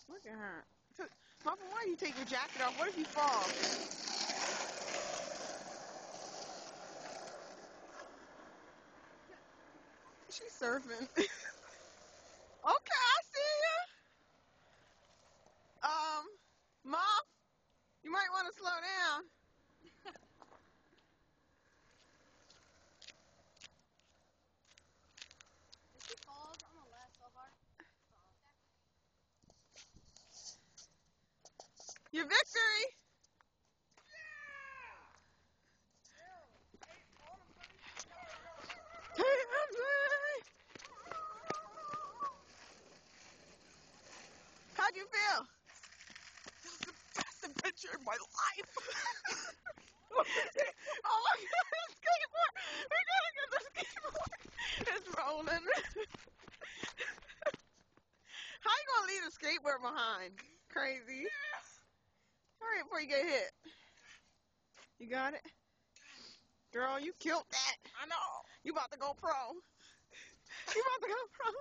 Look at her. Mama, why do you take your jacket off? What if you fall? She's surfing. Okay, I see ya. Mom, you might want to slow down. If she falls, I'm gonna laugh so hard. Your victory. How'd you feel? That was the best adventure of my life. Oh my God, skateboard! We gotta get the skateboard. It's rolling. How you gonna leave the skateboard behind? Crazy. Hurry before you get hit. You got it? Girl, you killed that. I know. You about to go pro. You about to go pro.